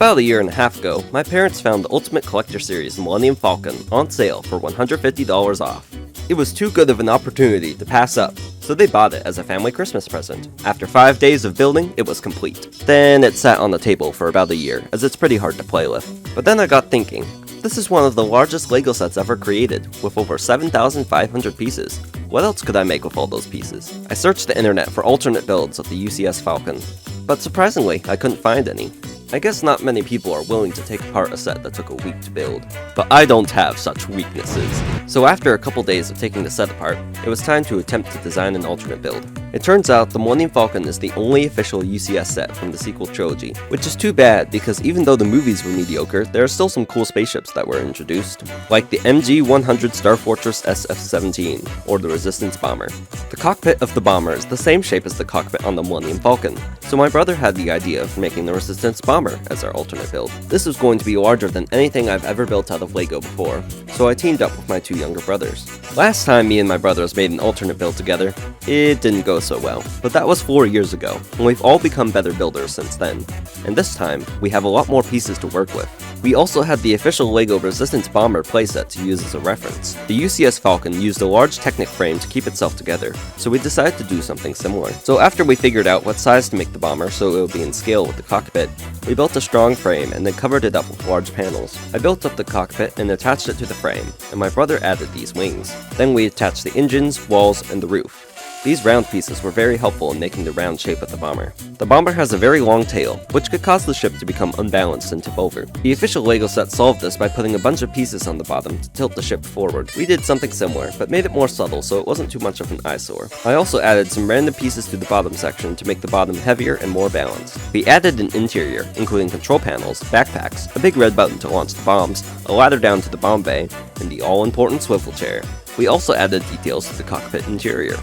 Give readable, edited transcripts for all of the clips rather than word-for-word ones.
About a year and a half ago, my parents found the Ultimate Collector Series Millennium Falcon on sale for $150 off. It was too good of an opportunity to pass up, so they bought it as a family Christmas present. After 5 days of building, it was complete. Then it sat on the table for about a year, as it's pretty hard to play with. But then I got thinking, this is one of the largest LEGO sets ever created, with over 7,500 pieces. What else could I make with all those pieces? I searched the internet for alternate builds of the UCS Falcon, but surprisingly, I couldn't find any. I guess not many people are willing to take apart a set that took a week to build, but I don't have such weaknesses. So after a couple days of taking the set apart, it was time to attempt to design an alternate build. It turns out the Millennium Falcon is the only official UCS set from the sequel trilogy, which is too bad because even though the movies were mediocre, there are still some cool spaceships that were introduced, like the MG-100 Star Fortress SF-17, or the Resistance Bomber. The cockpit of the bomber is the same shape as the cockpit on the Millennium Falcon, so my brother had the idea of making the Resistance Bomber as our alternate build. This was going to be larger than anything I've ever built out of LEGO before, so I teamed up with my two younger brothers. Last time me and my brothers made an alternate build together, it didn't go so well, but that was 4 years ago, and we've all become better builders since then. And this time, we have a lot more pieces to work with. We also had the official LEGO Resistance Bomber playset to use as a reference. The UCS Falcon used a large Technic frame to keep itself together, so we decided to do something similar. So after we figured out what size to make the bomber so it would be in scale with the cockpit, we built a strong frame and then covered it up with large panels. I built up the cockpit and attached it to the frame, and my brother added these wings. Then we attached the engines, walls, and the roof. These round pieces were very helpful in making the round shape of the bomber. The bomber has a very long tail, which could cause the ship to become unbalanced and tip over. The official LEGO set solved this by putting a bunch of pieces on the bottom to tilt the ship forward. We did something similar, but made it more subtle so it wasn't too much of an eyesore. I also added some random pieces to the bottom section to make the bottom heavier and more balanced. We added an interior, including control panels, backpacks, a big red button to launch the bombs, a ladder down to the bomb bay, and the all-important swivel chair. We also added details to the cockpit interior.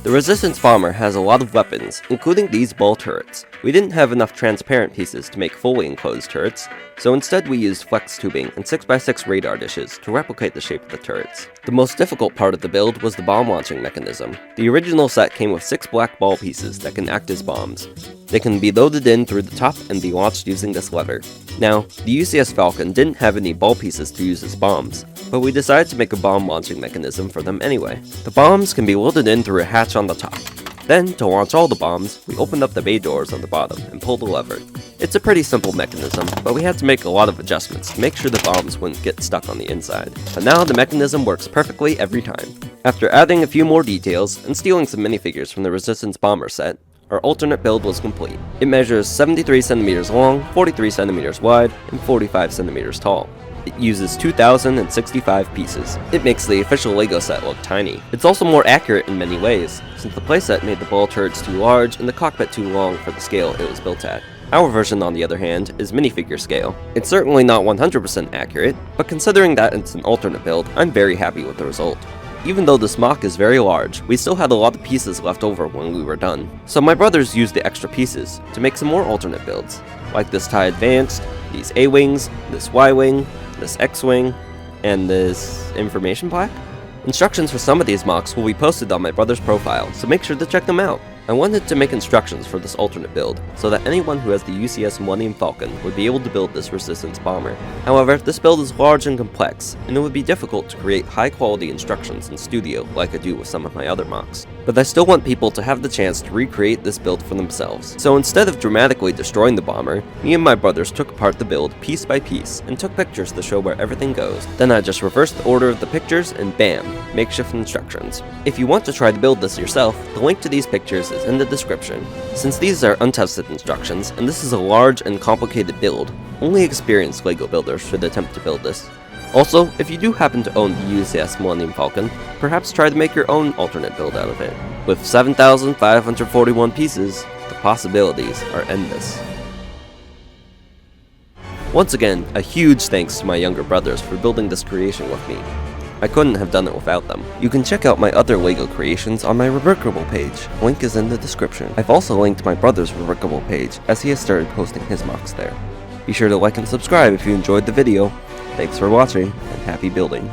The Resistance Bomber has a lot of weapons, including these ball turrets. We didn't have enough transparent pieces to make fully enclosed turrets, so instead we used flex tubing and 6x6 radar dishes to replicate the shape of the turrets. The most difficult part of the build was the bomb launching mechanism. The original set came with 6 black ball pieces that can act as bombs. They can be loaded in through the top and be launched using this lever. Now, the UCS Falcon didn't have any ball pieces to use as bombs, but we decided to make a bomb launching mechanism for them anyway. The bombs can be loaded in through a hatch on the top. Then, to launch all the bombs, we opened up the bay doors on the bottom and pulled the lever. It's a pretty simple mechanism, but we had to make a lot of adjustments to make sure the bombs wouldn't get stuck on the inside. But now the mechanism works perfectly every time. After adding a few more details and stealing some minifigures from the Resistance Bomber set, our alternate build was complete. It measures 73 centimeters long, 43 centimeters wide, and 45 centimeters tall. It uses 2,065 pieces. It makes the official LEGO set look tiny. It's also more accurate in many ways, since the playset made the ball turrets too large and the cockpit too long for the scale it was built at. Our version, on the other hand, is minifigure scale. It's certainly not 100% accurate, but considering that it's an alternate build, I'm very happy with the result. Even though this mock is very large, we still had a lot of pieces left over when we were done. So my brothers used the extra pieces to make some more alternate builds, like this TIE Advanced, these A-Wings, this Y-Wing, this X-Wing, and this information plaque. Instructions for some of these mocks will be posted on my brother's profile, so make sure to check them out. I wanted to make instructions for this alternate build, so that anyone who has the UCS Millennium Falcon would be able to build this Resistance Bomber. However, this build is large and complex, and it would be difficult to create high-quality instructions in Studio like I do with some of my other mocks. But I still want people to have the chance to recreate this build for themselves. So instead of dramatically destroying the bomber, me and my brothers took apart the build piece by piece and took pictures to show where everything goes. Then I just reversed the order of the pictures and bam, makeshift instructions. If you want to try to build this yourself, the link to these pictures is in the description. Since these are untested instructions, and this is a large and complicated build, only experienced LEGO builders should attempt to build this. Also, if you do happen to own the UCS Millennium Falcon, perhaps try to make your own alternate build out of it. With 7,541 pieces, the possibilities are endless. Once again, a huge thanks to my younger brothers for building this creation with me. I couldn't have done it without them. You can check out my other LEGO creations on my Reworkable page. Link is in the description. I've also linked my brother's Reworkable page, as he has started posting his mocks there. Be sure to like and subscribe if you enjoyed the video. Thanks for watching, and happy building.